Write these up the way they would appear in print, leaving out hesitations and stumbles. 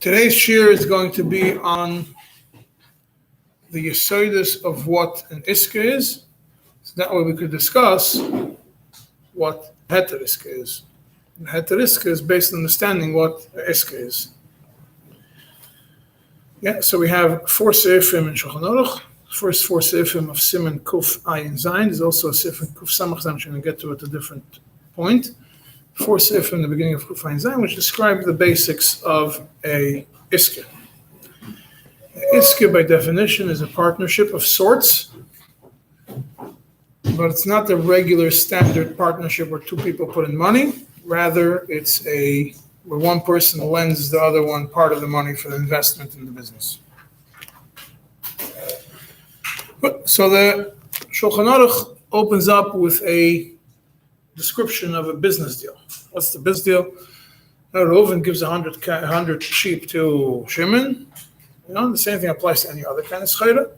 Today's shiur is going to be on the yesodus of what an Iska is. So that way we could discuss what heter Iska is. Heter Iska is based on understanding what Iska is. Yeah, so we have 4 seifim in Shulchan Aruch. First 4 seifim of Siman Kuf Ayin Zayin. There's also a seif in Kuf Samach Zayin, which we're going to get to at a different point. 4 seifim in the beginning of Kuf Ayin Zayin, which describe the basics of a Iska. Iska, by definition, is a partnership of sorts, but it's not the regular standard partnership where 2 people put in money. Rather, it's where one person lends the other one part of the money for the investment in the business. So the Shulchan Aruch opens up with a description of a business deal. What's the business deal? Reuven gives 100 sheep to Shimon. The same thing applies to any other kind of schayra.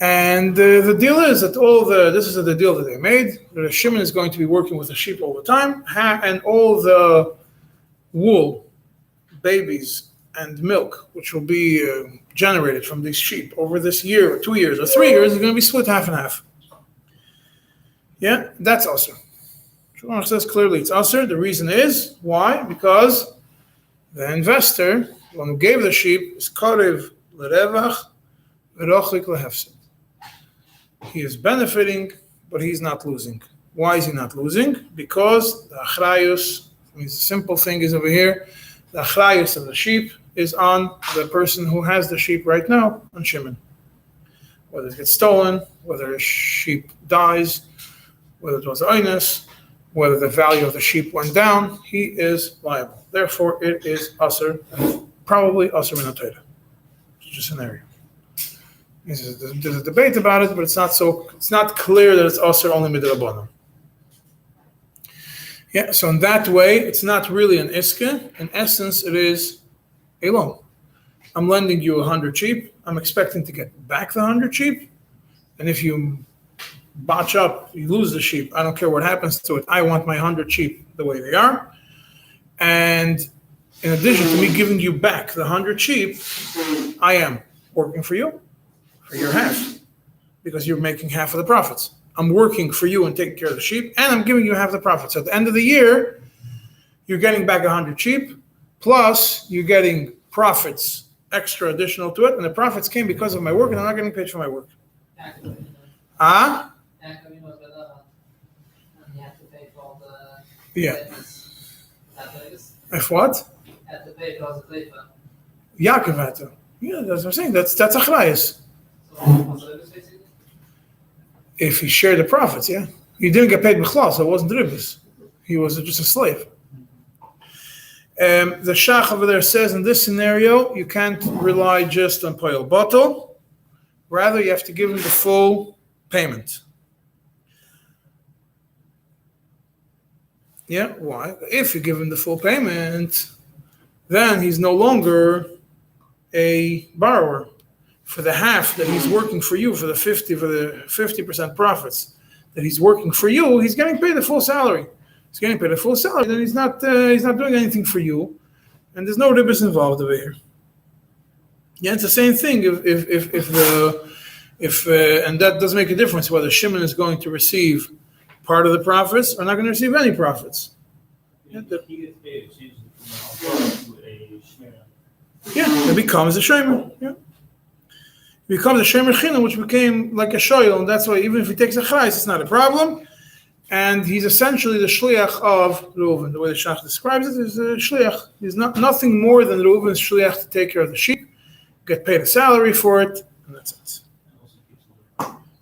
And the deal is that this is the deal that they made. Shimon is going to be working with the sheep all the time, and all the wool, babies, and milk, which will be generated from these sheep over this year, or 2 years, or 3 years, is going to be split half and half. Yeah, that's also. Shulchan says clearly it's aser. The reason is, why? Because the investor, the one who gave the sheep, is karev l'revach v'rochik l'hefsed. He is benefiting, but he's not losing. Why is he not losing? Because the achrayus, the simple thing is over here, the achrayus of the sheep is on the person who has the sheep right now, on Shimon. Whether it gets stolen, whether a sheep dies, whether it was oinus, whether the value of the sheep went down, he is liable. Therefore, it is aser, and probably aser min haTorah. It's just an area. There's a debate about it, but it's not clear that it's aser only midrabanan. Yeah, so in that way, it's not really an iska. In essence, it is a loan. I'm lending you 100 sheep. I'm expecting to get back the 100 sheep. And if you botch up, you lose the sheep. I don't care what happens to it. I want my 100 sheep the way they are. And in addition to me giving you back the 100 sheep, I am working for you for your half, because you're making half of the profits. I'm working for you and taking care of the sheep, and I'm giving you half the profits. At the end of the year, you're getting back 100 sheep, plus you're getting profits extra additional to it, and the profits came because of my work, and I'm not getting paid for my work. Yeah. If what? Yaakov had to. Yeah, that's what I'm saying. That's achrayus. If he shared the profits, yeah. He didn't get paid b'chlal, so it wasn't ribis. He was just a slave. The Shach over there says in this scenario, you can't rely just on poil bottle. Rather, you have to give him the full payment. Yeah, why? If you give him the full payment, then he's no longer a borrower. For the half that he's working for you, for the 50% profits that he's working for you, he's getting paid the full salary. He's getting paid the full salary, then he's not doing anything for you, and there's no ribis involved over here. Yeah, it's the same thing. If and that does make a difference whether Shimon is going to receive part of the profits or not going to receive any profits. Yeah, he gets paid, it changes to a shmira. Yeah, it becomes a shemer. Yeah. It becomes a shemer chinam, which became like a shoyl, and that's why even if he takes a chayes, it's not a problem. And he's essentially the shliach of Reuven. The way the Shach describes it is a shliach. He's nothing more than Reuven's shliach to take care of the sheep, get paid a salary for it, and that's it.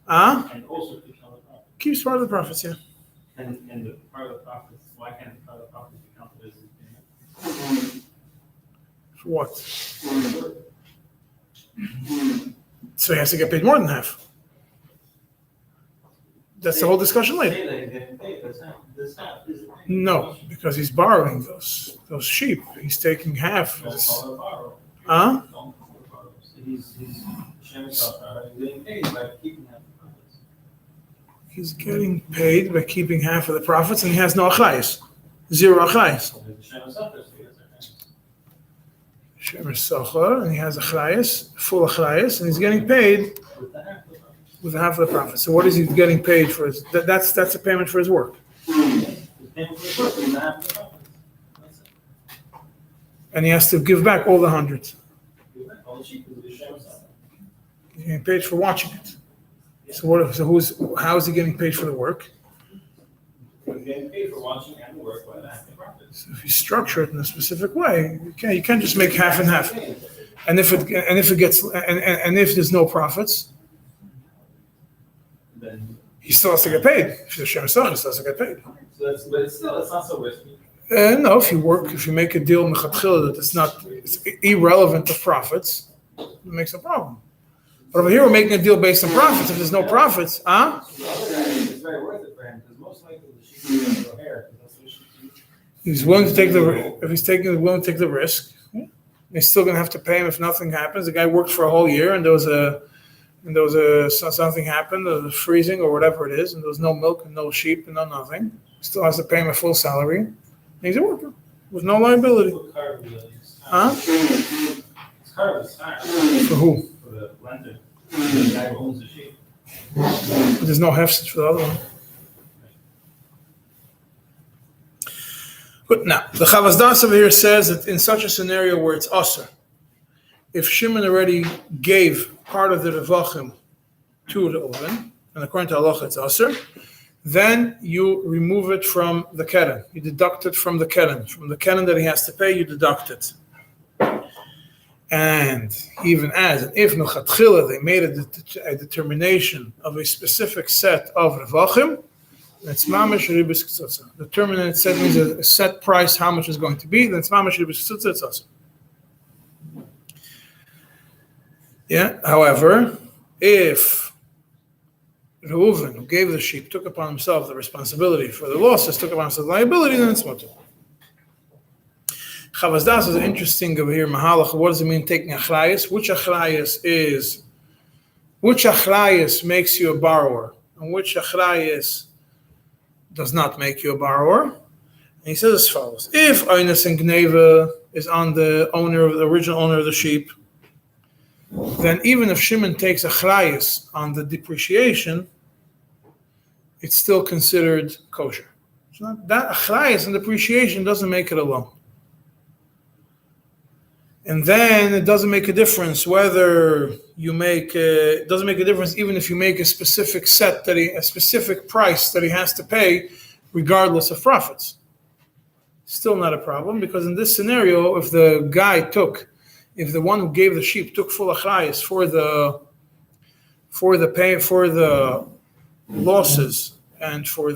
And also keeps part of the profits, yeah. And the part of the profits, why can't the part of the profits be counted as his payment? For what? So he has to get paid more than half. That's the whole discussion later. No, because he's borrowing those sheep. He's taking half. Huh? He's getting paid by keeping half of the profits, and he has no achrayus. 0 achrayus. and he has a chrayas, full chrayas, and he's getting paid with half of the profit. So what is he getting paid for? That's a payment for his work. And he has to give back all the 100. He's getting paid for watching it. So how is he getting paid for the work? He's getting paid for watching and the work by the half the profit. So if you structure it in a specific way, you can't just make half and half. And if there's no profits, Then, he still has to get paid. If the Shem Sach, he still has to get paid. but it's not so risky. No, if you make a deal mechatchila that it's irrelevant of profits, it makes a problem. But over here, we're making a deal based on profits. If there's no profits, The other guy, it's very worth it for him because most likely the sheep is going to go hair. That's what he's willing to take willing to take the risk. They're still going to have to pay him if nothing happens. The guy worked for a whole year, and something happened, there was a freezing or whatever it is, and there was no milk and no sheep and no nothing. Still has to pay him a full salary. And he's a worker with no liability. Huh? For who? For the lender. The guy who owns the sheep. But there's no hefset for the other one. But now, the Chavas Das over here says that in such a scenario where it's aser, if Shimon already gave part of the revachim to the oven, and according to halacha it's aser, then you remove it from the keren. You deduct it from the keren. From the keren that he has to pay, you deduct it. And even as, if mechatchila they made a determination of a specific set of revachim, that's mamash ribis k'tzutza. Determinate set means a set price, how much is going to be. Then it's mamash ribis k'tzutza. It's aser. Yeah. However, if Reuven, who gave the sheep, took upon himself the responsibility for the losses, took upon himself the liability, then it's mutter. Chavas Das is interesting over here. Mahalach. What does it mean taking achrayas? Which achrayas makes you a borrower, and which achrayas does not make you a borrower? And he says as follows: if Oinus and Gneva is on the original owner of the sheep, then even if Shimon takes achrayas on the depreciation, it's still considered kosher. So that achrayas and depreciation doesn't make it alone. And then it doesn't make a difference whether you make. It doesn't make a difference even if you make a specific a specific price that he has to pay, regardless of profits. Still not a problem, because in this scenario, if the one who gave the sheep took full achrayas for the losses and for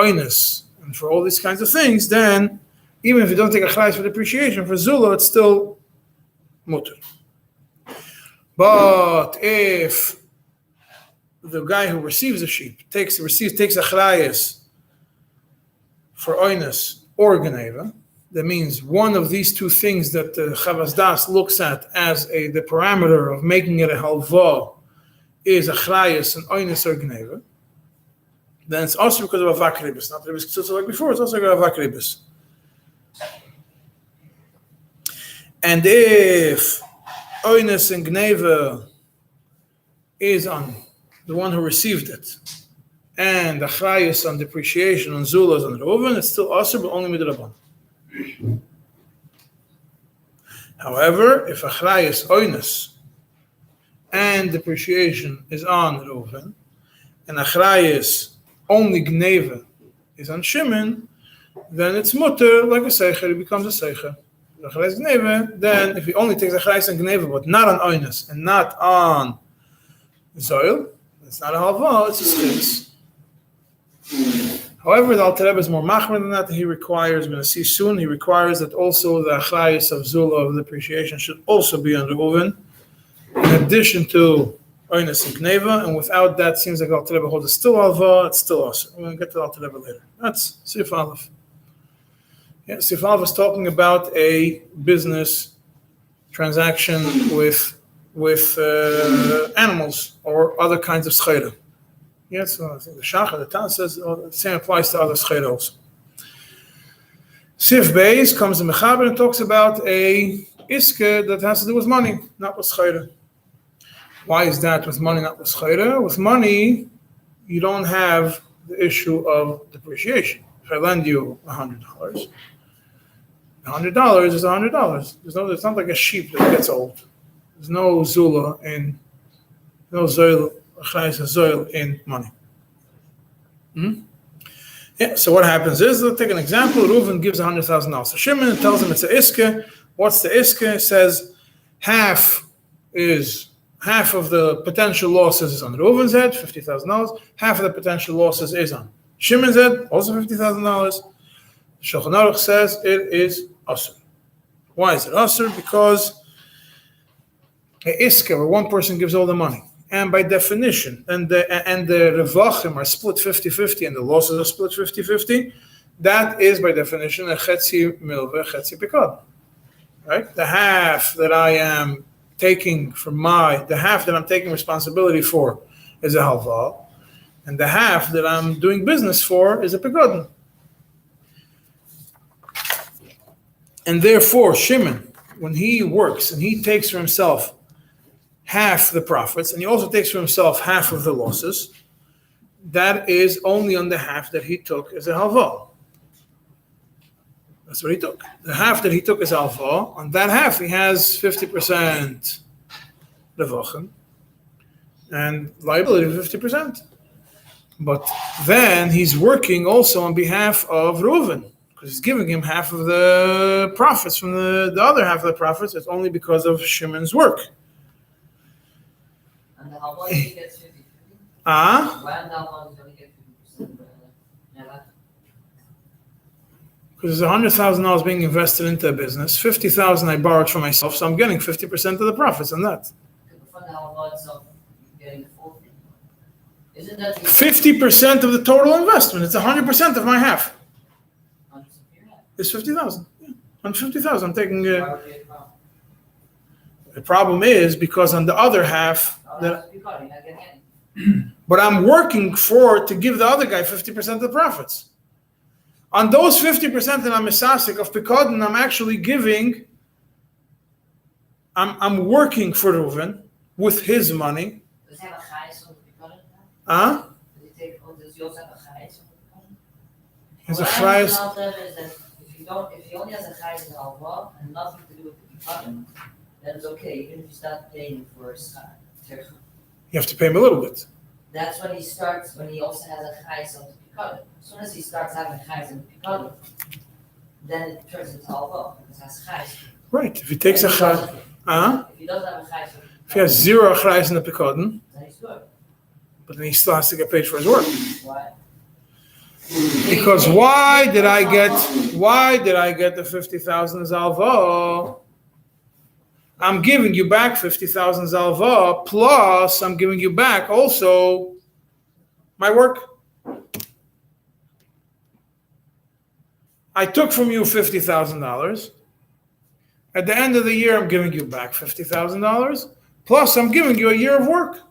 oinus and for all these kinds of things, then even if you don't take achrayas for depreciation, for zula, it's still mutter. But if the guy who receives the sheep takes achrayas for oinus or geneva, that means one of these two things that the Chavas Das looks at as the parameter of making it a halva is achrayas and oinus or geneva, then it's also because of avak ribis, not ribis k'tzutza like before. It's also because of avak ribis. And if oinus and gneva is on the one who received it, and achrayas on depreciation on zulas on Reuven, it's still aser, but only midrabban. However, if achrayas oinus and depreciation is on Reuven, and achrayas only gneva is on Shimon, then it's mutter like a seicher. It becomes a seicher. Then, if he only takes achrayas and gneva, but not on oinus and not on zoil, it's not a halva, it's a schis. However, the Alter Rebbe is more machmer than that. He requires, we're going to see soon, he requires that also the achrayas of zula of depreciation should also be on Reuven, in addition to oinus and gneva, and without that, seems like the Alter Rebbe holds it's still halva, it's still aser. We're going to get to the Alter Rebbe later. That's Sif Aleph. Yeah, Sif Aleph is talking about a business transaction with animals or other kinds of scheda. Yes, so I think the Shachar, the Tan says the same applies to other scheda also. Sif Beis comes to Mechaber and talks about a Iske that has to do with money, not with Schayre. Why is that with money, not with Schayre? With money, you don't have the issue of depreciation. If I lend you $100, $100 is $100. It's not like a sheep that gets old. There's no zula in, no zoil in money. Yeah, so what happens is, let's take an example. Reuven gives $100,000. So Shimon tells him it's a iske. What's the iske? It says half of the potential losses is on Reuven's head, $50,000. Half of the potential losses is on Shimon's head, also $50,000. Shulchan Aruch says it is asur. Why is it asur? Because a iske, where one person gives all the money, and by definition, and the revachim are split 50-50, and the losses are split 50-50, that is by definition a chetzi milveh, chetzi pikad. Right? The half that I am taking the half that I'm taking responsibility for is a halva, and the half that I'm doing business for is a pikad. And therefore, Shimon, when he works and he takes for himself half the profits, and he also takes for himself half of the losses, that is only on the half that he took as a halva. That's what he took. The half that he took as halva, on that half he has 50% levachim and liability of 50%. But then he's working also on behalf of Reuven, because he's giving him half of the profits from the other half of the profits. It's only because of Shimon's work. And the halva only gets 50%. Why the halva only get 50%? Because there's $100,000 being invested into a business, $50,000 I borrowed for myself, so I'm getting 50% of the profits on that. From the halva itself, you're getting the full thing. Isn't that 50% of the total investment? It's 100% of my half. 100% of your half? It's 50,000. Yeah, on 50,000, I'm taking. Why would be a problem? The problem is because on the other half, You're not getting any. but I'm working to give the other guy 50% of the profits. On those 50% that I'm misasik of Pikadon, I'm actually giving, I'm working for Reuven with his money. Does he have a chayes on the Pikadon? Does he also have a chayes on the Pikadon? He's a What I chayes. understand is that if he only has a chayes in halva and nothing to do with the Pikadon, then it's okay, even if you start paying for his tercha. You have to pay him a little bit. That's when he also has a chayes on the Pikadon. As soon as he starts having chayes in the Pikadon, then it turns into halva because it has chayes. Right. If he takes a chayes, If he doesn't have a chayes, if he has zero chayes in the Pikadon, then he's good. but then he still has to get paid for his work. Why? Because why did I get the 50,000 zalva? I'm giving you back 50,000 zalva, plus I'm giving you back also my work. I took from you $50,000. At the end of the year, I'm giving you back $50,000, plus I'm giving you a year of work,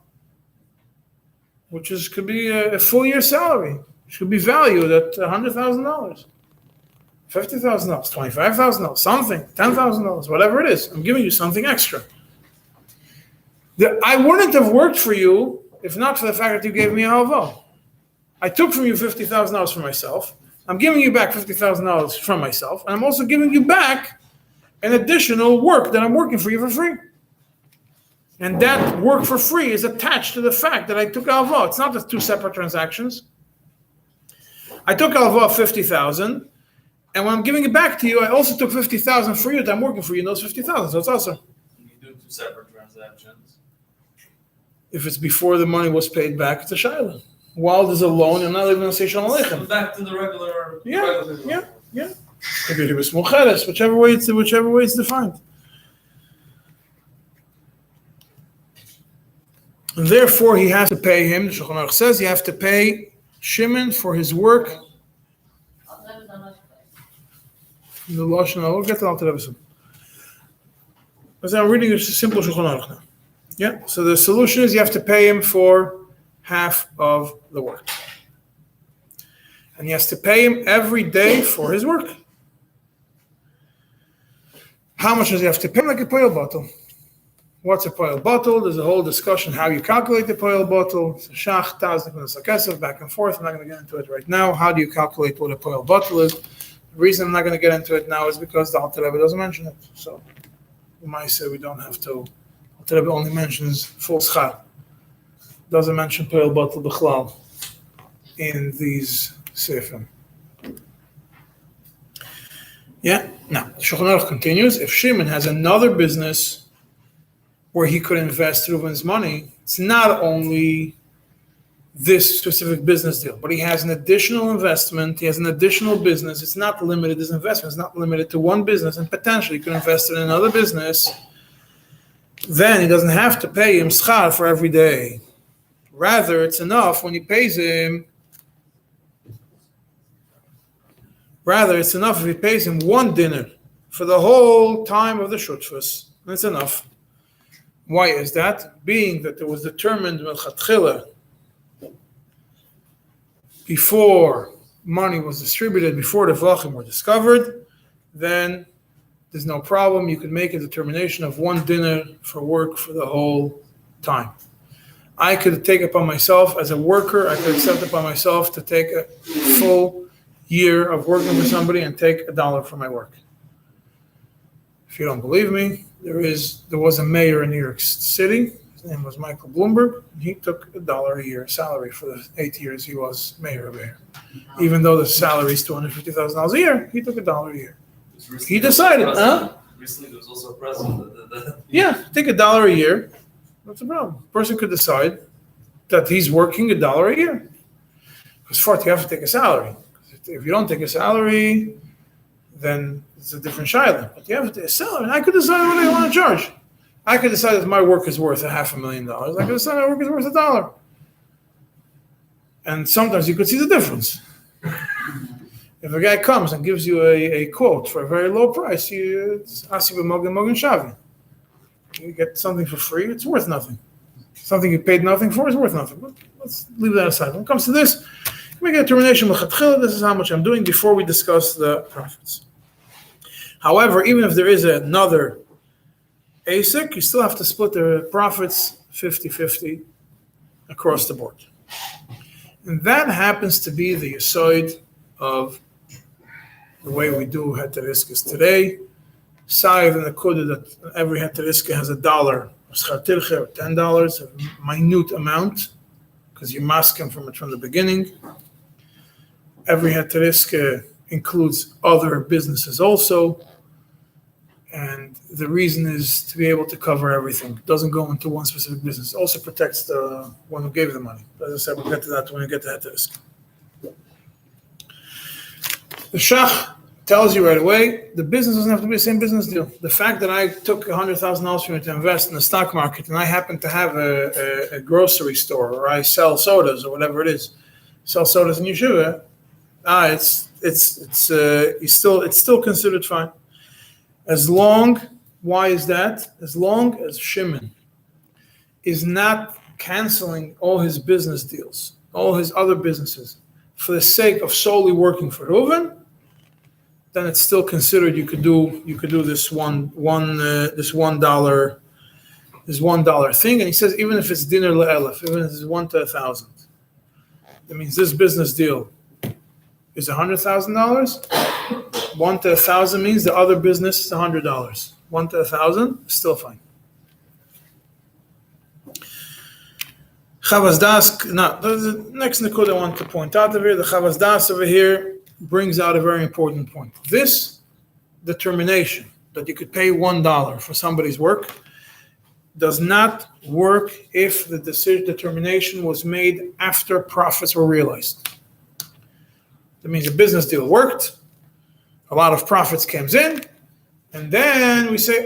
which could be a full year salary, which could be valued at $100,000. $50,000, $25,000, something, $10,000, whatever it is. I'm giving you something extra. I wouldn't have worked for you if not for the fact that you gave me a halva. I took from you $50,000 for myself. I'm giving you back $50,000 from myself, and I'm also giving you back an additional work that I'm working for you for free. And that work for free is attached to the fact that I took halva. It's not the two separate transactions. I took halva of $50,000. And when I'm giving it back to you, I also took $50,000 for you that I'm working for you in those $50,000. So it's also. Can you do two separate transactions? If it's before the money was paid back, it's a shayla. While there's a loan, I'm not even going to say shalom aleichem. Back to the regular. Yeah. Could be ribis mucheres, whichever way it's defined. And therefore, he has to pay him. The Shulchan Aruch says you have to pay Shimon for his work. The Lashon, we'll get to Alter Rebbe soon. Because I'm reading a simple Shulchan Aruch now. Yeah, so the solution is you have to pay him for half of the work. And he has to pay him every day for his work. How much does he have to pay? Like a poil bottle. What's a poil bottle? There's a whole discussion how you calculate the poil bottle. It's a shach, taz, back and forth. I'm not going to get into it right now. How do you calculate what a poil bottle is? The reason I'm not going to get into it now is because the Alter Rebbe doesn't mention it. So we might say we don't have to. Alter Rebbe only mentions full schar. Doesn't mention poil bottle b'chlal in these sefim. Yeah. Now Shulchan Aruch continues. If Shimon has another business where he could invest Reuven's money, it's not only this specific business deal, but he has an additional investment, he has an additional business. It's not limited, his investment is not limited to one business, and potentially he could invest in another business. Then he doesn't have to pay him schar for every day. Rather, it's enough when he pays him. Rather, it's enough if he pays him one dinner for the whole time of the shutfus. That's enough. Why is that? Being that it was determined melchatchila before money was distributed, before the v'lachim were discovered, then there's no problem. You could make a determination of one dinner for work for the whole time. I could take upon myself as a worker, I could accept upon myself to take a full year of working for somebody and take $1 for my work. If you don't believe me, there was a mayor in New York City. His name was Michael Bloomberg. He took $1 a year salary for the 8 years he was mayor of here. Even though the salary is $250,000 a year, he took $1 a year. He decided, Recently, there was also a president. Yeah, take $1 a year. What's the problem? A person could decide that he's working $1 a year. Because first you have to take a salary. If you don't take a salary, then it's a different shayla. But you have to take a salary, and I could decide what I want to charge. I could decide if my work is worth $500,000. I could decide my work is worth $1. And sometimes you could see the difference. If a guy comes and gives you a quote for a very low price, it's asi b'mogen mogen shavi. You get something for free, it's worth nothing. Something you paid nothing for is worth nothing. But let's leave that aside. When it comes to this, we make a determination, this is how much I'm doing before we discuss the profits. However, even if there is another ASIC, you still have to split the profits 50-50 across the board. And that happens to be the yesod of the way we do heteriskis today. Save and the kudah that every heteriska has $1 of schar tircha or $10, a minute amount, because you mask him from the beginning. Every heteriska includes other businesses also, and the reason is to be able to cover everything. It doesn't go into one specific business. It also protects the one who gave the money. As I said, we'll get to that when we get to heteriska. The shach tells you right away, the business doesn't have to be the same business deal. The fact that I took $100,000 from you to invest in the stock market and I happen to have a grocery store, or I sell sodas or whatever it is, sell sodas in yeshiva, it's still considered fine. Why is that? As long as Shimon is not canceling all his business deals, all his other businesses, for the sake of solely working for Reuven, then it's still considered you could do this $1 thing. And he says even if it's dinar le'elef, even if it's 1 to 1,000, that means this business deal is $100,000. 1 to 1,000 means the other business is $100. 1 to 1,000 is still fine. Chavas das. Now, the next nikud I want to point out over here, the Chavas das over here brings out a very important point. This determination that you could pay $1 for somebody's work does not work if the determination was made after profits were realized. That means a business deal worked, a lot of profits comes in, and then we say,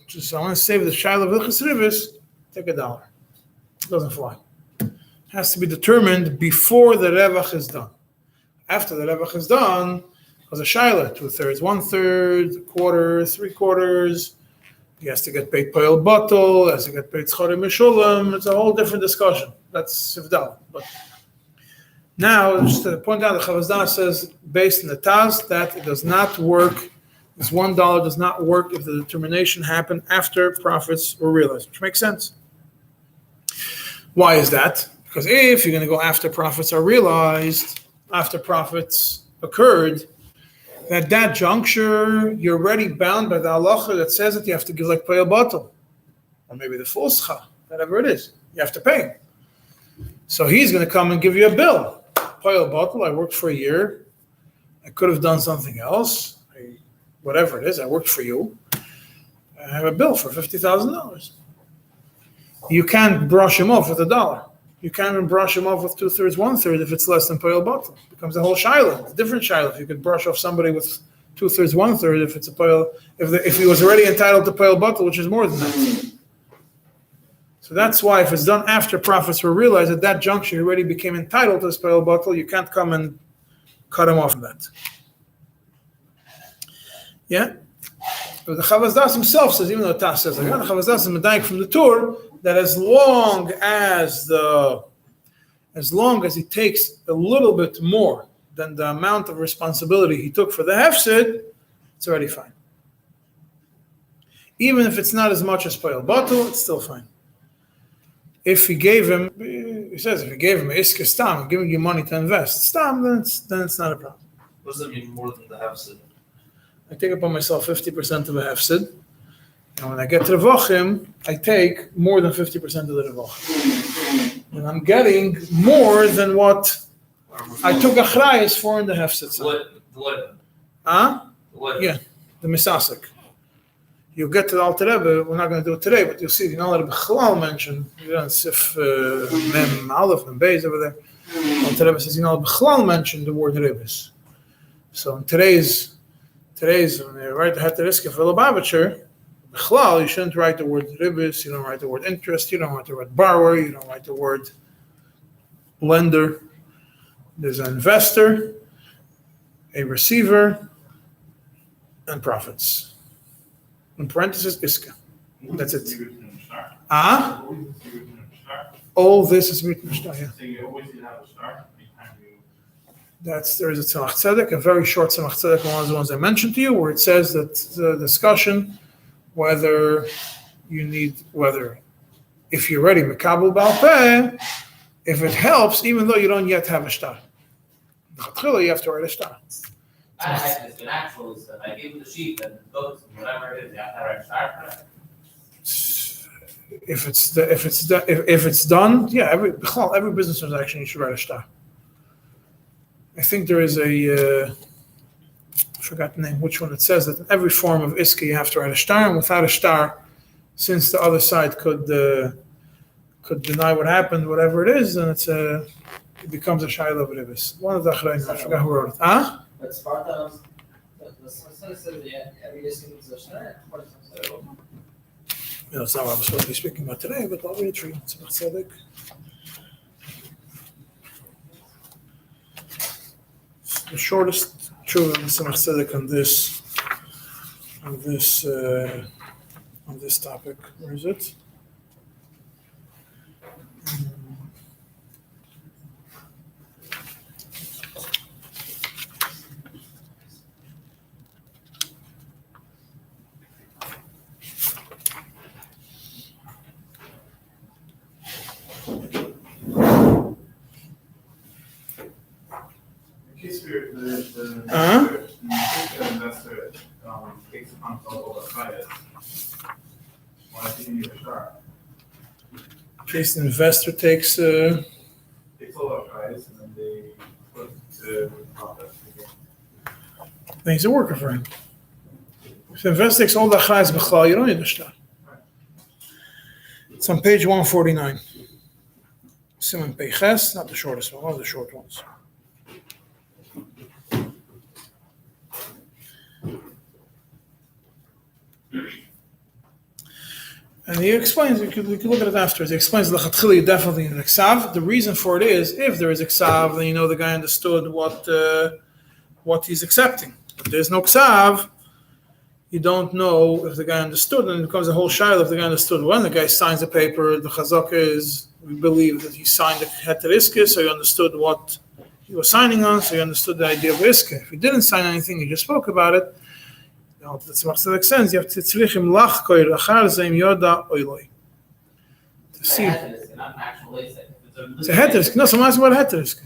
just I want to save the shayla of Hilchos Ribis, take $1. It doesn't fly. It has to be determined before the revach is done. After the revach is done, because a shayla, 2/3, 1/3, a quarter, 3/4, he has to get paid poil bottle, has to get paid schorim mishulam. It's a whole different discussion. That's sivdal. But now, just to point out, the Chavas Das says, based on the Taz, that it does not work This $1 does not work if the determination happened after profits were realized, which makes sense. Why is that? Because if you're going to go after profits are realized, after profits occurred, at that juncture, you're already bound by the halacha that says that you have to give like poel bottle, or maybe the full schach, whatever it is. You have to pay. So he's going to come and give you a bill. Poel bottle, I worked for a year. I could have done something else. Whatever it is, I worked for you. I have a bill for $50,000. You can't brush him off with $1. You can't even brush him off with 2/3, 1/3 if it's less than poel bottle. It becomes a whole shiloh. It's a different shiloh. If you could brush off somebody with 2/3, 1/3 if it's a poel, if he was already entitled to poel bottle, which is more than that. So that's why if it's done after profits were realized, at that juncture he already became entitled to this poel bottle. You can't come and cut him off from that. Yeah? But the Chavaz Das himself says, even though Tas says, like, the Chavaz Das is medayik from the Tur, that as long as he takes a little bit more than the amount of responsibility he took for the hefsid, it's already fine. Even if it's not as much as poel bottle, it's still fine. If he gave him, he says, if he gave him iska stam, giving you money to invest, stam, then it's not a problem. What does that mean more than the hefsid? I take upon myself 50% of a hefsid, and when I get to the vachim, I take more than 50% of the vachim. And I'm getting more than what I took achrayas for in the hefsid. Yeah, the misasik. You'll get to the Alter Rebbe, we're not going to do it today, but you'll see, you know, that Kolel mentioned, you know, Sif, Mem, Aleph, and Beis over there. Alter Rebbe says, you know, Kolel mentioned the word Ribbis. So in today's, when you write the Heter Iska for Lubavitcher, Kolel, you shouldn't write the word Ribbis, you don't write the word interest, you don't write the word borrower, you don't write the word lender. There's an investor, a receiver, and profits. In parentheses, Iska. That's it. All this is mit Mishtar, yeah. So you always have a start. There is a Tzemach Tzedek, a very short Tzemach Tzedek, one of the ones I mentioned to you, where it says that the discussion whether if you're ready, Mekabel Baal Peh, if it helps, even though you don't yet have a shtar. You have to write a shtar. It's been actual stuff. I gave him the sheep and the goats and whatever it is. You have to write a shtar for that. If it's done, yeah, every business transaction you should write a shtar. I think there is I forgot the name, which one it says that in every form of iska you have to write a shtar, and without a shtar, since the other side could deny what happened, whatever it is, then it becomes a shayla of ribis. One of the achrayim, I forgot who wrote it. But Sparta, the son said every iska needs a shtar. That's not what I was supposed to be speaking about today, but I'll read it for you. Tzemach Tzedek. The shortest true Tzemach Tzedek on this topic. Where is it? Investor takes upon himself all the credit. Why does he need a shtar? In case the investor takes Takes all the credits and then they put the profit again. then he's a worker for him. If the investor takes all the achayas b'chlal, you don't need a shtar. It's on page 149. Siman Peiches, not the shortest one of the short ones. And he explains, we could look at it afterwards. He explains l'chatchila you definitely need an iksav. The reason for it is, if there is iksav, then you know the guy understood what he's accepting. If there's no iksav, you don't know if the guy understood, and it becomes a whole shayla if the guy understood. When the guy signs a paper, the chazaka is, we believe that he signed a heter iska, so he understood what he was signing on, so he understood the idea of iska. If he didn't sign anything, he just spoke about it, That's what makes sense. You have to tzrichim lachkoir achar zeim yoda oiloi. To see. Not an actual Isaac. It's a heter. No, so I'm asking about heter.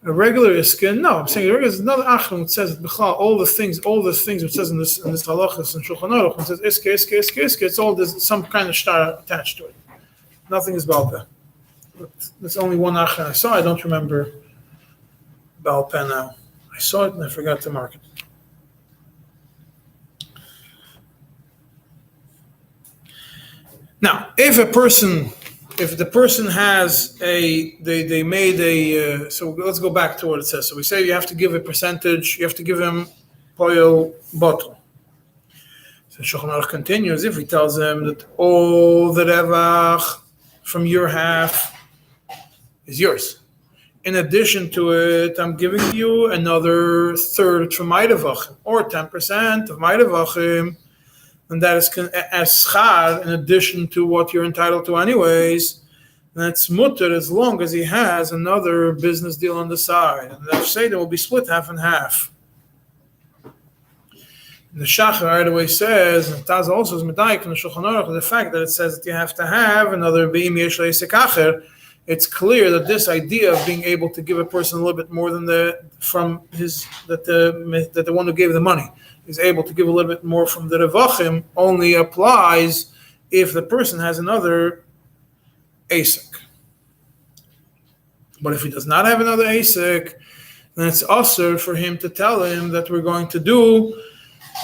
A regular skin. No, I'm saying there's another achron that says all the things which says in this halachas and Shulchan Aruch, it says iske. It's all there's some kind of star attached to it. Nothing is Baal Peh. But there's only one achron I saw. I don't remember Baal Peh now. I saw it and I forgot to mark it. Now, if the person has they made a, so let's go back to what it says. So we say you have to give a percentage, you have to give him poil bottle. So Shulchan Aruch continues, if he tells him that all the revach from your half is yours. In addition to it, I'm giving you another third from my revachim, or 10% of my revachim, and that is as schar in addition to what you're entitled to anyways. That's mutter as long as he has another business deal on the side. And the Seder will be split half and half. And the Shachar right away says, and Taz also is medayik in the Shulchan Aruch, the fact that it says that you have to have another beim yesh le'isek acher, it's clear that this idea of being able to give a person a little bit more than the one who gave the money is able to give a little bit more from the revachim only applies if the person has another asik. But if he does not have another asik, then it's usher for him to tell him that we're going to do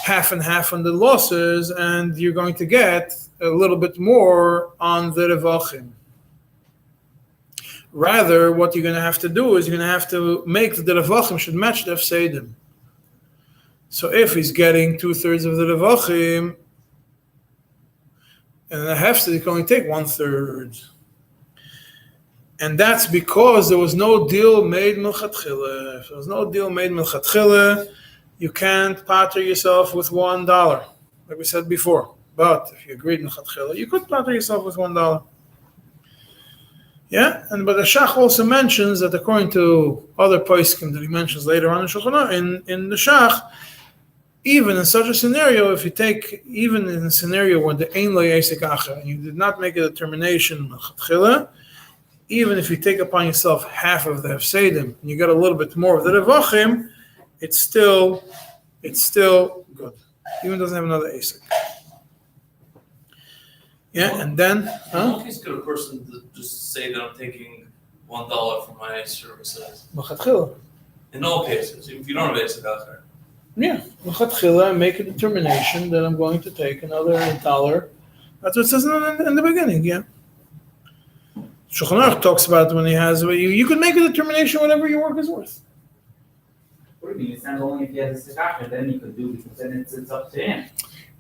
half and half on the losses, and you're going to get a little bit more on the revachim. Rather, what you're going to have to do is you're going to have to make the revachim should match the hefsedim. So if he's getting 2/3 of the revachim, and the hefsed, he can only take 1/3. And that's because there was no deal made milchatchila. If there was no deal made milchatchila, you can't pater yourself with $1, like we said before. But if you agreed milchatchila, you could pater yourself with $1. Yeah, but the Shach also mentions that according to other poskim that he mentions later on in Shulchan Aruch, in the Shach, even in such a scenario, if you take, even in a scenario where the ein lo yesek acher, and you did not make a determination milchatchila, even if you take upon yourself half of the hefsedim, and you get a little bit more of the revachim, it's still good. Even doesn't have another asik. Yeah, and then, How long could a person just say that I'm taking $1 for my services? milchatchila. In all cases, if you don't have asik acher. Yeah, milchatchila, make a determination that I'm going to take another $1. That's what it says in the beginning. Yeah. Shulchan Aruch talks about when he has, you can make a determination whatever your work is worth. What do you mean? It's not only if he has a sikach, then he could do, because then it's up to him.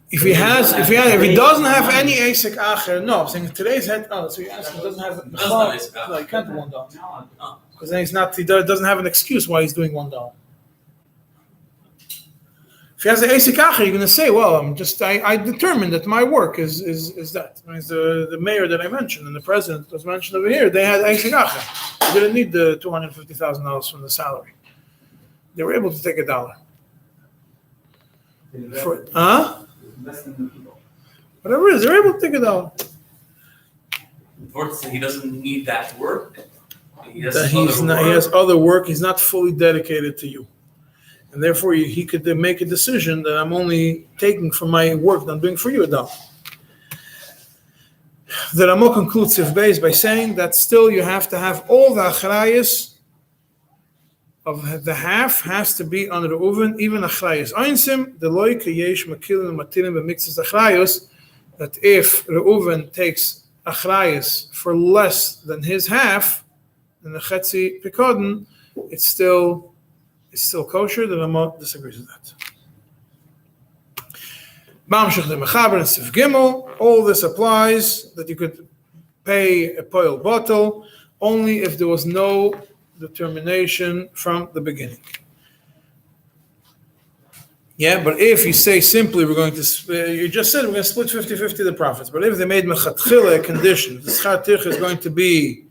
If he doesn't have any asik acher, no, I'm saying today's head. Oh, so you're asking, he doesn't have asik acher. No, he can't do $1. No. Because then he doesn't have an excuse why he's doing $1. If he has the asik acher, you're going to say, well, I determined that my work is that. I mean, the mayor that I mentioned and the president that was mentioned over here, they had asik acher. They didn't need the $250,000 from the salary. They were able to take $1. Less than the people. Whatever it is, they're able to take $1. Or to say he doesn't need that work. He has other work. He's not fully dedicated to you. And therefore, he could make a decision that I'm only taking from my work that I'm doing for you $1. The Rama concludes Sif by saying that still you have to have all the achrayas of the half has to be on Reuven, even achrayas. Einsim, the loy kayesh makilin matilim b'miktzas achrayas, that if Reuven takes achrayas for less than his half, then the chetzi pikodin, it's still kosher. The Rama disagrees with that. B'amshich the mechaber and Sif Gimel, all this applies that you could pay a poil bottle only if there was no determination from the beginning. Yeah, but if you say simply we're going to, you just said we're going to split 50-50 the profits, but if they made mechatchila a condition, the schar tircha is going to be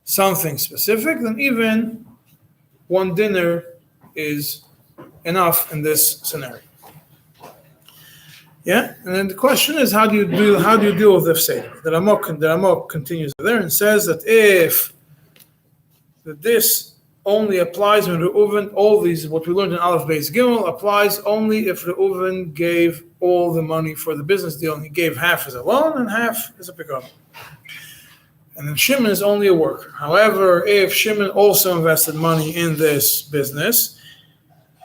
something specific, then even one dinner is enough in this scenario. Yeah, and then the question is, how do you deal with the Seder? The Ramok continues there and says that this only applies when Reuven, all these, what we learned in Aleph Beis Gimel, applies only if Reuven gave all the money for the business deal, and he gave half as a loan and half as a pickup. And then Shimon is only a worker. However, if Shimon also invested money in this business,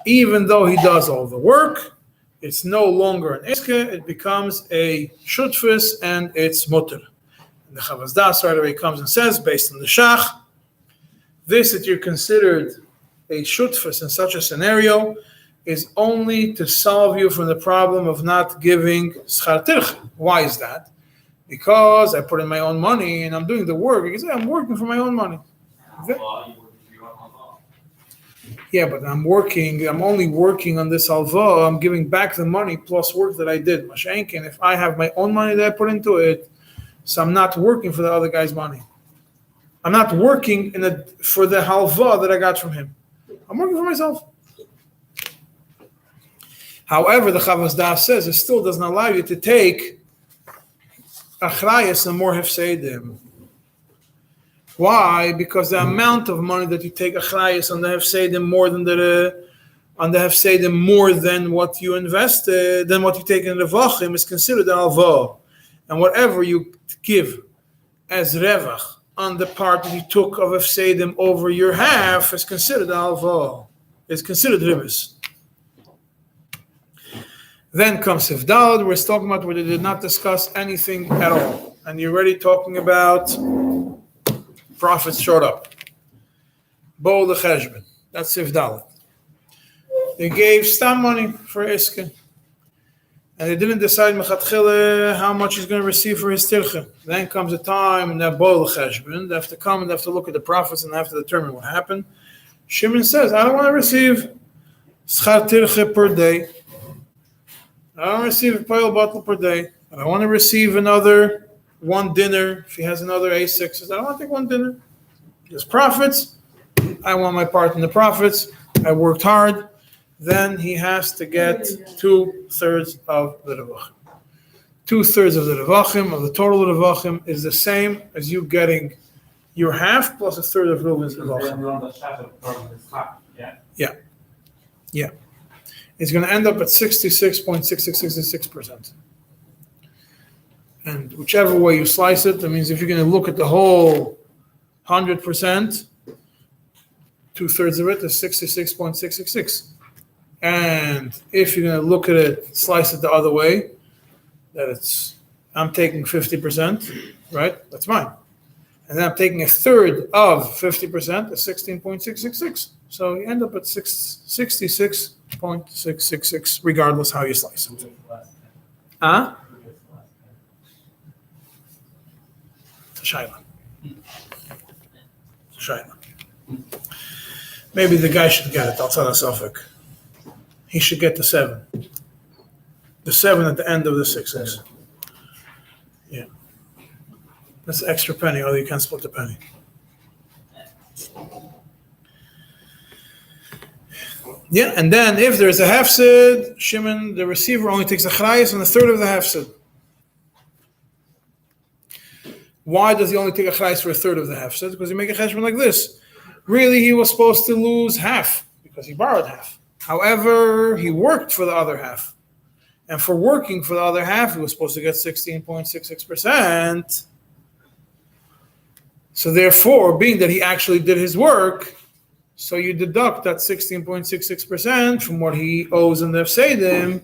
even though he does all the work, it's no longer an Iske, it becomes a Shutfus, and it's Mutter. And the Chavaz Das right away comes and says, based on the Shach, this that you're considered a Shutfus in such a scenario is only to solve you from the problem of not giving Schar Tircha. Why is that? Because I put in my own money and I'm doing the work. Because I'm working for my own money. Yeah, but I'm only working on this halva. I'm giving back the money plus work that I did. Mashenkin, if I have my own money that I put into it, so I'm not working for the other guy's money. I'm not working for the halva that I got from him. I'm working for myself. However, the Chavaz Das says it still doesn't allow you to take achrayas and more hefsedim. Why? Because the amount of money that you take achrayas on the hefsedim more than what you invested, than what you take in revachim is considered alva, and whatever you give as revach on the part that you took of hefsedim over your half is considered alva. It's considered ribis. Then comes Sifdalad, we're talking about where they did not discuss anything at all, and you're already talking about profits showed up. Bo the Cheshbon. That's Sifdalad. They gave stam money for Iske. And they didn't decide Mechatchile how much he's going to receive for his tircha. Then comes a time and that Bo the Cheshbon. They have to come and they have to look at the profits and they have to determine what happened. Shimon says, I don't want to receive schar tircha per day. I don't receive a pile bottle per day. I don't want to receive another one dinner. If he has another A6, I don't want to take one dinner. There's profits. I want my part in the profits. I worked hard. Then he has to get 2/3 of the revachim. 2/3 of the revachim, of the total revachim, is the same as you getting your half plus 1/3 of Reuven's revachim. Yeah. It's going to end up at 66.6666%. And whichever way you slice it, that means if you're going to look at the whole 100%, 2/3 of it is 66.666. And if you're going to look at it, slice it the other way, that I'm taking 50%, right? That's mine. And then I'm taking 1/3 of 50%, is 16.666. So you end up at 66.666, regardless how you slice it. Huh? It's a shayla. Maybe the guy should get it. Outside of Suffolk. He should get the 7. The 7 at the end of the 6. Yeah. That's an extra penny, although you can't split the penny. Yeah, and then if there's a hafsid, Shimon, the receiver, only takes a chrayas on 1/3 of the hafsid. Why does he only take a chrayas for 1/3 of the hafsid? Because you make a cheshbon like this. Really, he was supposed to lose half because he borrowed half. However, he worked for the other half. And for working for the other half, he was supposed to get 16.66%. So therefore, being that he actually did his work, so you deduct that 16.66% from what he owes in the Efsedim,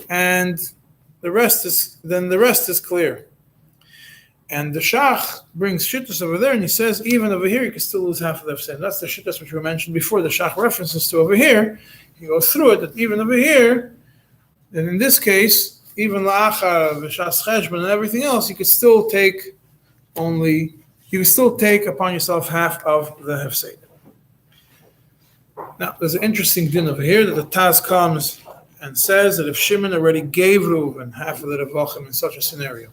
and the rest is clear. And the Shach brings shittus over there, and he says even over here you can still lose half of the Efsedim. That's the shittus which we mentioned before. The Shach references to over here. He goes through it that even over here, and in this case, even la'achar, v'shas cheshbon, and everything else, you can still take upon yourself half of the Efsedim. Now, there's an interesting din over here that the Taz comes and says that if Shimon already gave Reuven half of the revachim in such a scenario,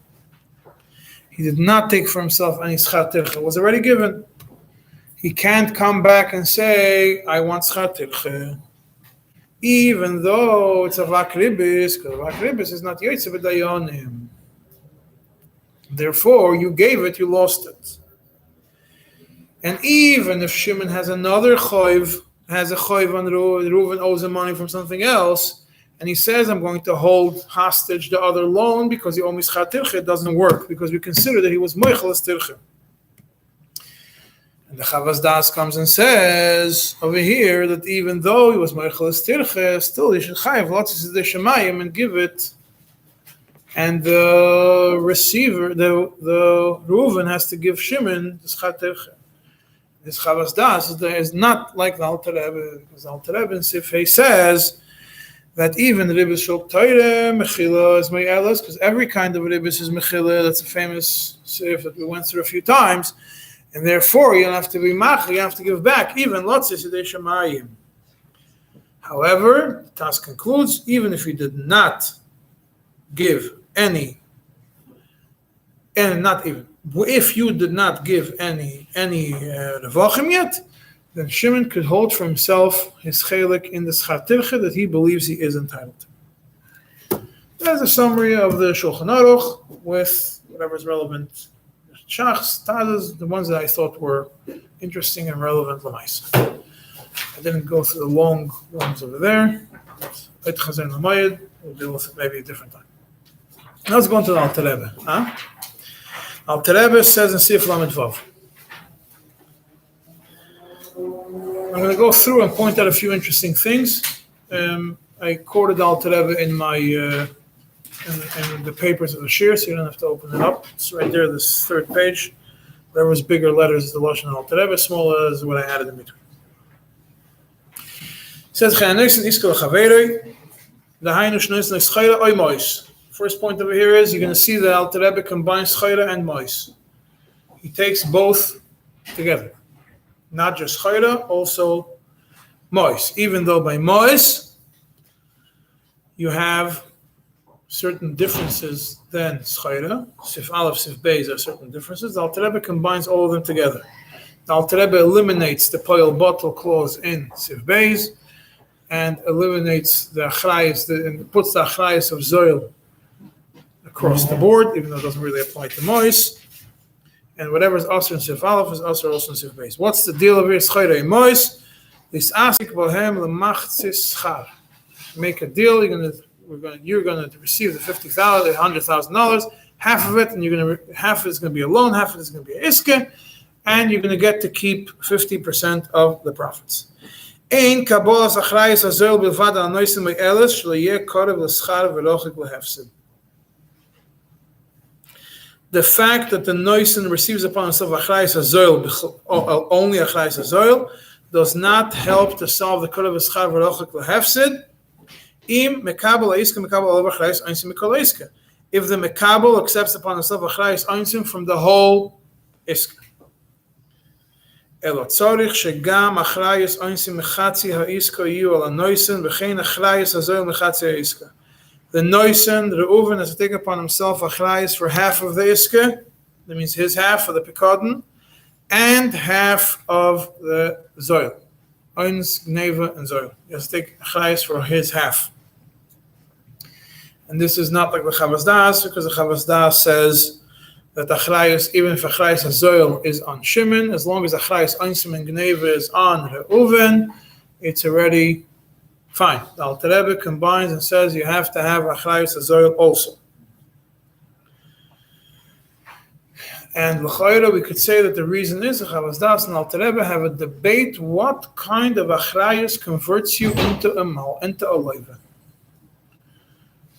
he did not take for himself any schar tircha. It was already given. He can't come back and say, I want schar tircha. even though it's a vakribis, because vakribis is not yotze b'dayanim. Therefore, you gave it, you lost it. And even if Shimon has another choiv, has a choiv on Reuven owes him money from something else, and he says, I'm going to hold hostage the other loan because he owes me schar tirche, it doesn't work because we consider that he was moicheles tirche. And the Chavas Das comes and says over here that even though he was moicheles tirche, still he should chayav lotzis de shemayim and give it. And the receiver, the Reuven has to give Shimon the schar tirche. This Chavas Das is not like the Alter Rebbe, because the Alter Rebbe in Sifhei says that even Ribbis Shol Torah Mechila is Me'elas, because every kind of Ribbis is Mechila. That's a famous Sif that we went through a few times, and therefore you don't have to be Mach, you have to give back, even Lotzis Yidei Shemayim. However, the Taz concludes, even if you did not give any, and not even, if you did not give any Revachim yet, then Shimon could hold for himself his chelik in the schar tirche that he believes he is entitled to. There's a summary of the Shulchan Aruch with whatever is relevant. Shachs, Tazes, the ones that I thought were interesting and relevant l'maisa. I didn't go through the long ones over there. Beit Chazer L'mayed, we'll deal with it maybe a different time. Now let's go into the Alter Rebbe. Alter Rebbe says in Sif Lamed Vav. I'm going to go through and point out a few interesting things. I quoted Alter Rebbe in my in the papers of the Shiur, so you don't have to open it up. It's right there, this third page. Whatever is bigger letters is the Lashon of Alter Rebbe, smaller is what I added in between. It says, Iskal Chaverei, L'hainu Shnois L'Schayra Oy Mois. First point over here is you're going to see that Alter Rebbe combines Chayra and Mois. He takes both together. Not just Chayra, also Mois. Even though by Mois, you have certain differences than Chayra. Sif Aleph, Sif Beis are certain differences. The Alter Rebbe combines all of them together. The Alter Rebbe eliminates the Poyel Bottle clause in Sif Beis and eliminates the Achrayas, and puts the Achrayas of Zoil across the board, even though it doesn't really apply to Mois. And whatever is Asr in Sif Aleph is Asr also in Sif Beis. What's the deal over here? Schayra in Mois. This asik bohem lemachtzis schar. Make a deal. You're going to receive the $50,000, $100,000, half of it, and half is going to be a loan, half of it is going to be an Iske, and you're going to get to keep 50% of the profits. Ein kabolas achrayis azoil bilvad al noisim me'eles shloyeh korev l'schar v'lochik l'hefsid. The fact that the Noisin receives upon himself Achrayis HaZoil, only Achrayis HaZoil, does not help to solve the Kolev Eschar V'rochik L'Hefsid. Im Mekabel Ha'Iska Mekabel Olav Achrayis Einsim Mikol Iska. If the Mekabel accepts upon himself Achrayis Einsim from the whole Iska. Elo Tzorich Shegam Achrayis Einsim Mechatzi HaIska Yiyu Ala Noisin V'chein Achrayis HaZoil Mechatzi HaIska. The Noisin, the Reuven, has to take upon himself Achrayis for half of the Iske, that means his half of the Pekadon, and half of the Zoil. Eins, Gneva, and Zoil. He has to take Achrayis for his half. And this is not like the Chavas Das, because the Chavas Das says that Achrayis, even if Achrayis Zoil is on Shimon, as long as Achrayis Einsim and Gneva is on Reuven, it's already fine. The Alter Rebbe combines and says you have to have Achrayis HaZoil also. And l'chayra, we could say that the reason is the Chavas Das and Alter Rebbe have a debate what kind of Achrayis converts you into a loiva.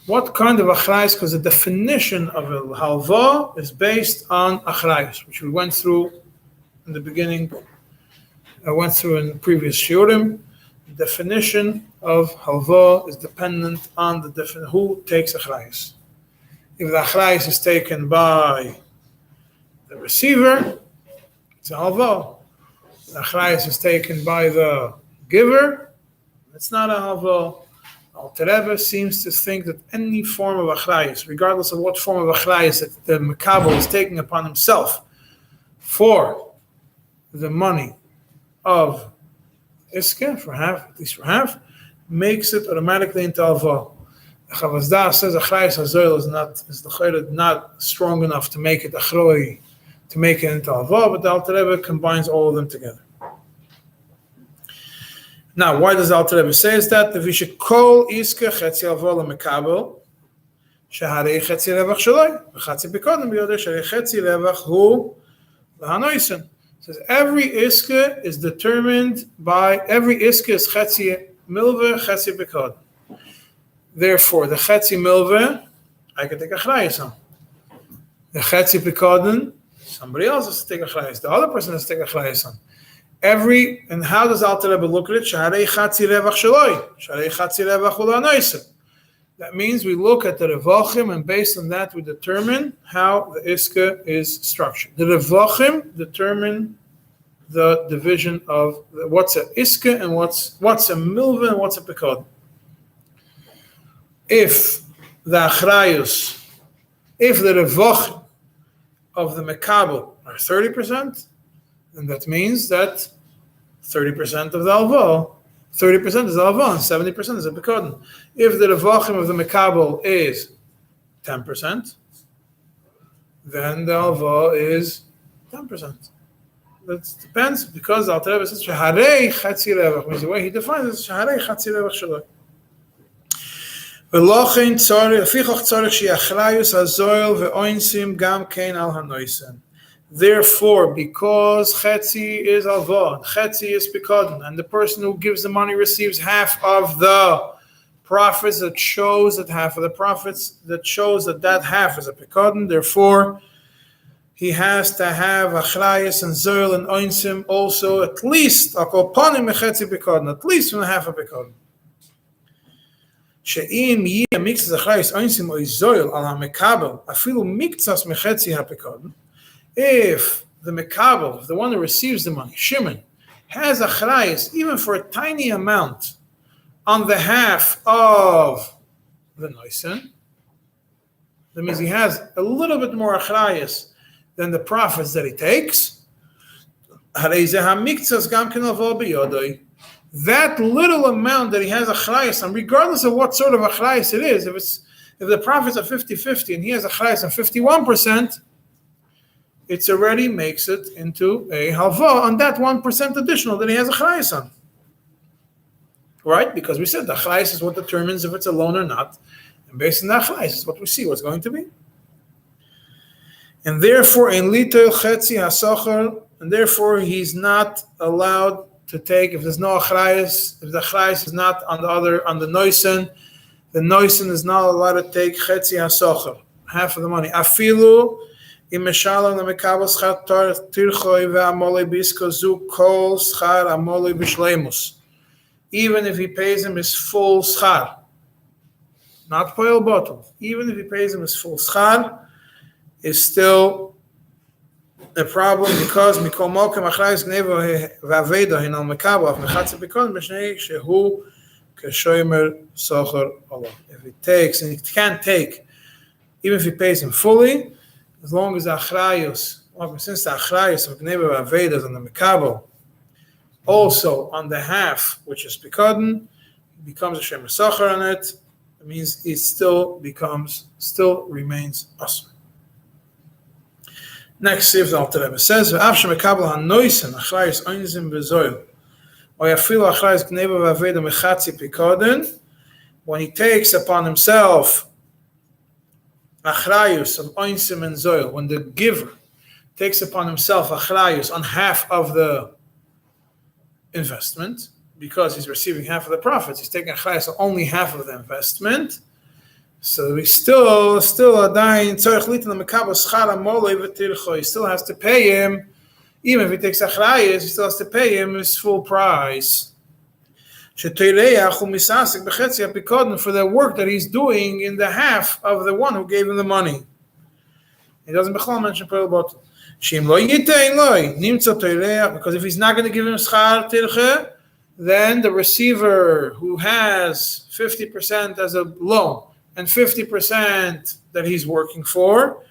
What kind of Achrayis? Because the definition of a halva is based on Achrayis, which we went through in the beginning. I went through in the previous shiurim. The definition of halva is dependent on the who takes achrayis. If the achrayis is taken by the receiver, it's a halva. If the achrayis is taken by the giver, it's not a halva. Alter Rebbe seems to think that any form of achrayis, regardless of what form of achrayis that the mekabel is taking upon himself for the money of Iske, for half, at least for half, makes it automatically into alva. Chavazda says achrayus hazoil is not strong enough to make it achroi, to make it into alva, but the Alter Rebbe combines all of them together. Now, why does Alter Rebbe say that? The vishe kol iske chetzi alva lemekabel, sheharei chetzi levach shaloi, v'chatzi bekodem biyodei sharei chetzi levach hu lahanoisen. Says every iske is determined by every iske is chetzi milve, chetzi bekodem. Therefore, the chetzi milve, I can take a chrayas on. The chetzi bekodem, somebody else has to take a chrayas. The other person has to take a chrayas on. And how does Alter Rebbe look at it? Shaharei chatzi levach shaloi, shaharei chatzi levach hu lahanoisen. That means we look at the revachim, and based on that, we determine how the iska is structured. The revachim determine the division of what's a iska and what's a milva and what's a pekod. If the achrayus, if the revachim of the mekabel are 30%, then that means that 30% of the alva, 30% is alva and 70% is a pekod. If the revachim of the mekabel is 10%, then the alva is 10%. That depends, because the Alter Rebbe says shaharei chatzi levach, means the way he defines it is shaharei chatzi levach shaloi. V'lochein tzorich, lefichach tzorich she'achrayus hazoil ve'oinsim gam kein al hanoisen. Therefore, because chetzi is alva, chetzi is pekod, and the person who gives the money receives half of the profits, that shows that half of the profits, that shows that half is a pekod, therefore he has to have achrayus and zoil and oinsim also at least akoponim mechetzi pekod, at least from half a pekod. She'im yeh mixes achrayus oinsim or zoil al hamekabel afilu miktzas mechetzi hapekod. If the mekabel, if the one who receives the money, Shimon, has achrayus even for a tiny amount on the half of the noisen, that means he has a little bit more achrayus than the profits that he takes. That little amount that he has achrayus on, regardless of what sort of achrayus it is, if the profits are 50-50 and he has achrayus on 51%, it already makes it into a halva on that 1% additional that he has a achrayus on. Right? Because we said the achrayus is what determines if it's a loan or not. And based on the achrayus is what we see what's going to be. And therefore, in litel chetzi hasocher, and therefore he's not allowed to take, if there's no achrayus, if the achrayus is not on the noisen, the noisen is not allowed to take chetzi hasocher, half of the money. Afilu im meshalom lemekabel schar tirchoi ve'amolei bisko zu kol schar amolei b'shleimus. Even if he pays him his full schar, not poil bottle, even if he pays him his full schar, is still a problem, because mikol mokem achrayus gneva ve'aveda hinal mekabel af mechatzi pekod b'shnei shehu keshomer socher Allah. If he takes, and he can't take, even if he pays him fully, as long as the achrayus, since the achrayus of gneva ve'aveda is on the mekabel, also on the half which is pekod, becomes a shemer socher on it. It means it still remains asur. Next, see if the Alter Rebbe says, "V'af shemekabel hanoisen achrayus oinzim v'zoil, or yafilu achrayus gneva v'aveda mechatzi pekod." When he takes upon himself achrayus of oinzim and zoil, when the giver takes upon himself achrayus on half of the investment, because he's receiving half of the profits, he's taking achrayus on only half of the investment. So we still adayin tzorich litin lemekabel schar amolei v'tircho. He still has to pay him, even if he takes achrayus, he still has to pay him his full price. Shetoireach u'misasik b'chetzi hapekod, for the work that he's doing in the half of the one who gave him the money. He doesn't b'chlal mention pearl bottle. Shim lo yitein loy nimtza toireach, because if he's not going to give him schar tirche, then the receiver who has 50% as a loan and 50% that he's working for,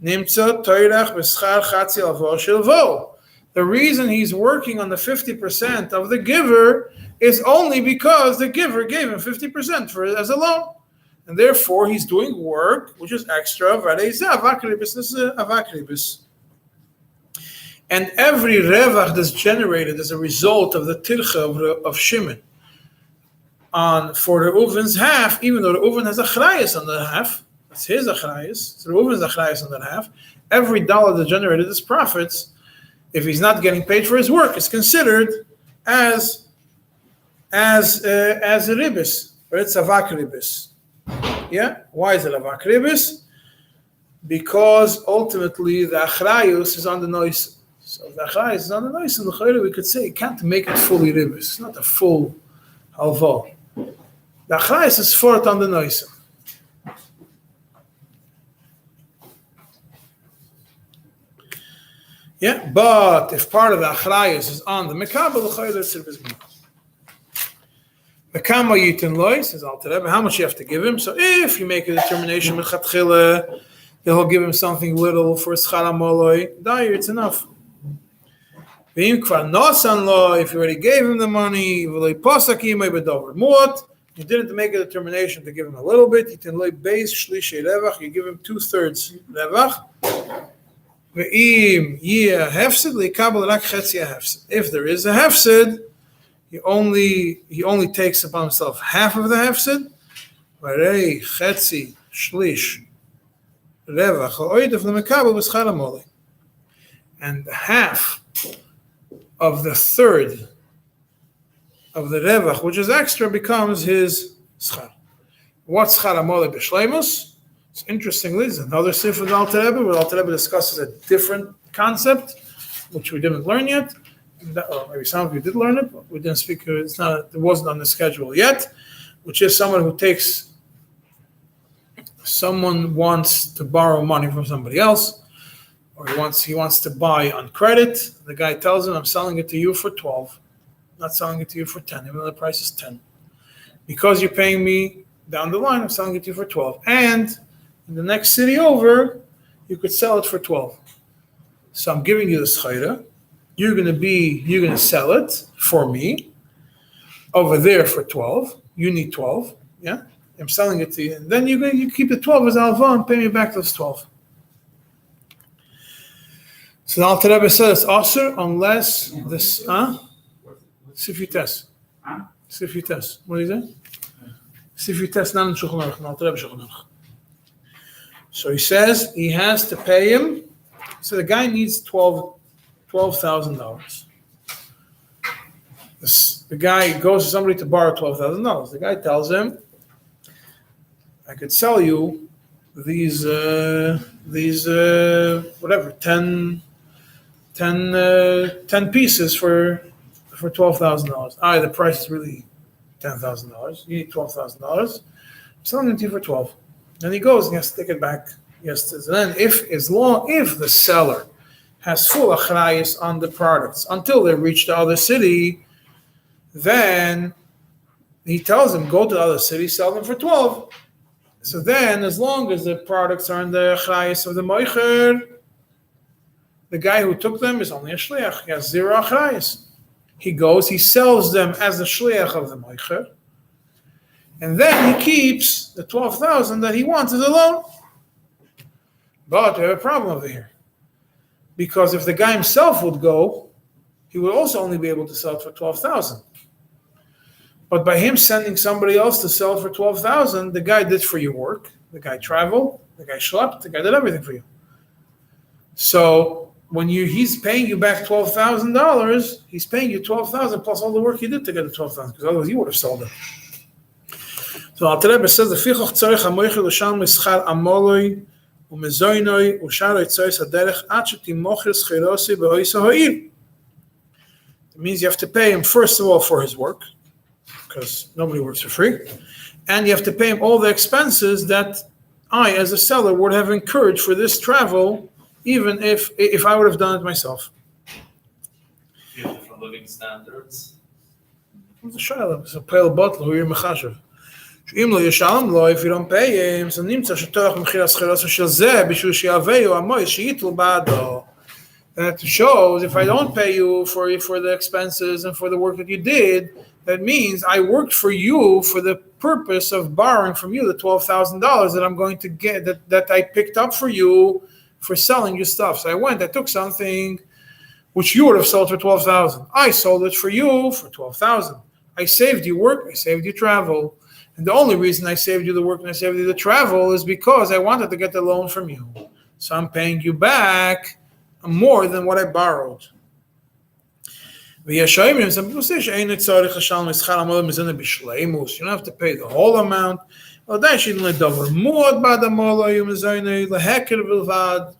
nimtza toirach b'schar chatzi alvo shilvo. The reason he's working on the 50% of the giver is only because the giver gave him 50% for it as a loan. And therefore, he's doing work which is extra. And every revach that's generated as a result of the tircha of Shimon for Reuven's half, even though Reuven has a achrayus on the half, that's his achrayus, so Reuven's achrayus on that half, every dollar that generated as profits, if he's not getting paid for his work, is considered as a ribis, or it's a avak ribis. Yeah, why is it avak ribis? Because ultimately the achrayus is on the noise. So if the achrayus is on the noise, in the chayre we could say you can't make it fully ribis. It's not a full halva. The achrayus is for it on the noise. Yeah, but if part of the achrayus is on the mekabel, the chayre is ribis gmor. Bekama yitin loy, says Alter Rebbe, how much you have to give him. So if you make a determination with chatchila, he'll give him something little for schar hamoloi, dair, it's enough. V'im kvar nosan lo, if you already gave him the money, v'loi posak imay b'dover muot, you didn't make a determination to give him a little bit, yitin loy beis shlishi revach, you give him 2/3 revach. V'im yeh hefsid, li'kabel rak chetzi hefsid. If there is a hefsid, he only takes upon himself half of the hefsid. Varei chetzi shlish revach ha'oidav lemekabel b'schar hamolei, and half of the third of the revach, which is extra, becomes his schar. What's schar hamolei b'shleimus? It's interestingly, there's another sif of Alter Rebbe, where Alter Rebbe discusses a different concept, which we didn't learn yet. Or maybe some of you did learn it, but we didn't speak. It wasn't on the schedule yet, which is someone who takes. Someone wants to borrow money from somebody else, or he wants to buy on credit. The guy tells him, "I'm selling it to you for 12, not selling it to you for 10, even though the price is 10. Because you're paying me down the line, I'm selling it to you for 12. And in the next city over, you could sell it for 12. So I'm giving you the schayra. You're going to sell it for me over there for 12. You need 12. Yeah. I'm selling it to you. And then you keep the 12 as alva and pay me back those 12. So the Alter Rebbe says, Asr, unless this, Sifites. Sifites. What is it? Sifites, not in Shulchan Aruch, Alter Rebbe Shulchan Aruch. So he says he has to pay him. So the guy needs $12,000. The guy goes to somebody to borrow $12,000. The guy tells him, I could sell you these whatever, 10 pieces for $12,000. The price is really $10,000. You need $12,000. I'm selling it to you for 12. Then he goes and he has to take it back. Yes, and then if the seller has full achrayus on the products until they reach the other city, then he tells them, go to the other city, sell them for 12. So then, as long as the products are in the achrayus of the moicher, the guy who took them is only a shliach. He has zero achrayus. He goes, he sells them as the shliach of the moicher, and then he keeps the 12,000 that he wants as a loan. But we have a problem over here. Because if the guy himself would go, he would also only be able to sell it for 12,000. But by him sending somebody else to sell for 12,000, the guy did for you work. The guy traveled, the guy schlepped, the guy did everything for you. So when he's paying you back $12,000, he's paying you $12,000 plus all the work you did to get the 12,000, because otherwise you would have sold it. So Alter Rebbe says, "Lefichach tzarich hamoicher l'shalom mischar amoloi umezoinoi usharoi tzois haderech ad shetimocher schirosi behoisa ha'ir." It means you have to pay him first of all for his work, because nobody works for free, and you have to pay him all the expenses that I, as a seller, would have incurred for this travel, even if I would have done it myself. You have different living standards. It's a shayla. It's a pale bottle who you're mechashav. If you don't pay him, so nimtza shetoach mechir aschiras shel zeh b'shul she'aveu amoy she'itlu ba'ado. That shows if I don't pay you for the expenses and for the work that you did, That means I worked for you for the purpose of borrowing from you the $12,000 that I'm going to get, that I picked up for you for selling you stuff. So I took something which you would have sold for $12,000. I sold it for you for $12,000. I saved you work, I saved you travel. And the only reason I saved you the work and I saved you the travel is because I wanted to get the loan from you. So I'm paying you back more than what I borrowed. Some people say you don't have to pay the whole amount.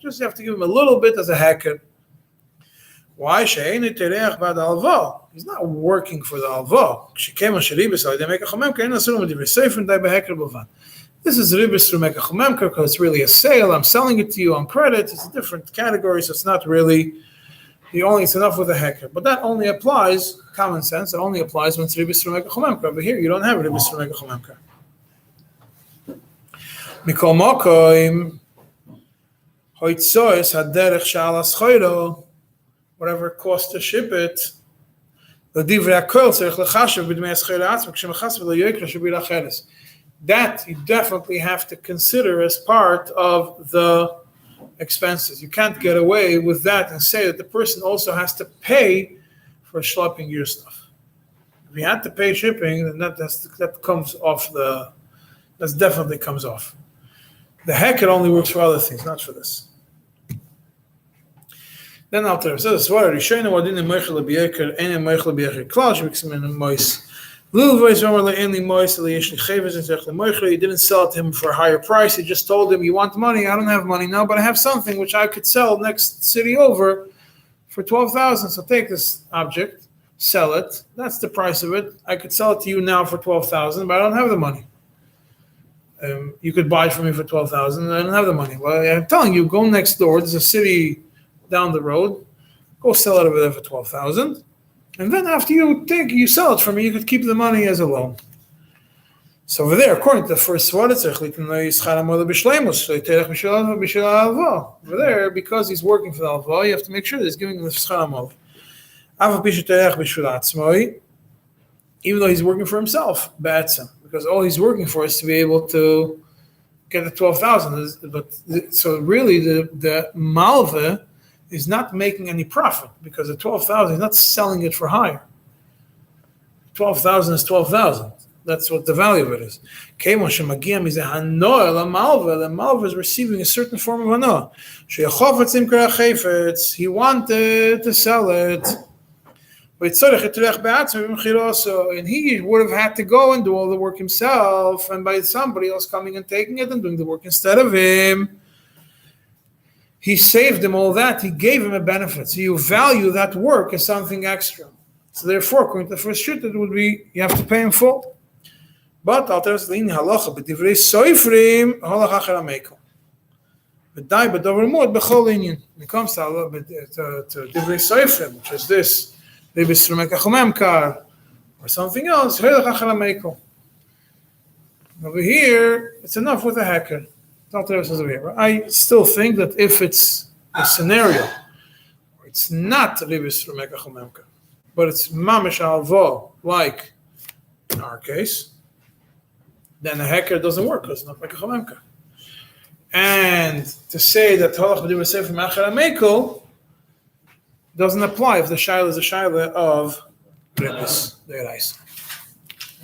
Just you have to give him a little bit as a heker. Why? He's not working for the alva. This is ribis through mekach because it's really a sale. I'm selling it to you on credit. It's a different category, so it's not really. It's enough with a heker. But that only applies, common sense, it only applies when it's ribis through mekach. Over here, you don't have ribis through mekach. Mikol mokoim hoitzois haderech sha'al haschayro. Whatever it costs to ship it, that you definitely have to consider as part of the expenses. You can't get away with that and say that the person also has to pay for schlepping your stuff. If you had to pay shipping, then that comes off that definitely comes off. The heck, it only works for other things, not for this. Then Alter says, "What Rishayna wadin meichel b'yeker, any meichel b'yeker klaus b'ksemen mois. Little voice normally only mois liyesh licheves and zech lemeichel. You didn't sell it to him for a higher price. You just told him, you want money. I don't have money now, but I have something which I could sell next city over for 12,000. So take this object, sell it. That's the price of it. I could sell it to you now for 12,000, but I don't have the money. You could buy it from me for 12,000, and I don't have the money. Well, I'm telling you, go next door. There's a city down the road, go sell it over there for 12,000, and then after you sell it for me, you could keep the money as a loan. So over there, according to the first one, over there, because he's working for the alva, you have to make sure that he's giving him the schar hamol. Even though he's working for himself, because all he's working for is to be able to get the 12,000. But so really, the malva is not making any profit because the 12,000 is not selling it for higher. 12,000 is 12,000. That's what the value of it is. The malva is receiving a certain form of hanoah. He wanted to sell it. And he would have had to go and do all the work himself, and by somebody else coming and taking it and doing the work instead of him. He saved him all that. He gave him a benefit. So you value that work as something extra. So therefore, according to the first shit, it would be you have to pay him full. But Alter says, halacha b'divrei soifrim halacha acher ameiko. V'dai b'dover muad b'chol inyan. When it comes to divrei soifrim, which is this, ribis remekach umemkar, or something else, halacha acher ameiko. Over here, it's enough with a hacker. I still think that if it's a scenario where it's not ribis remekach umemkar, but it's mamish alvo, like in our case, then a hacker doesn't work because it's not like a chamemka. And to say that halach b'divrei sefer ma'acher ameiko doesn't apply if the shaila is a shaila of ribis deiraisa.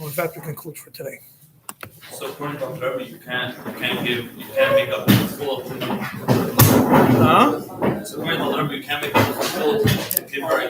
With that, we conclude for today. So according to Rabbi, you can't make up the full of. Huh? So according to Rabbi, you can't make up the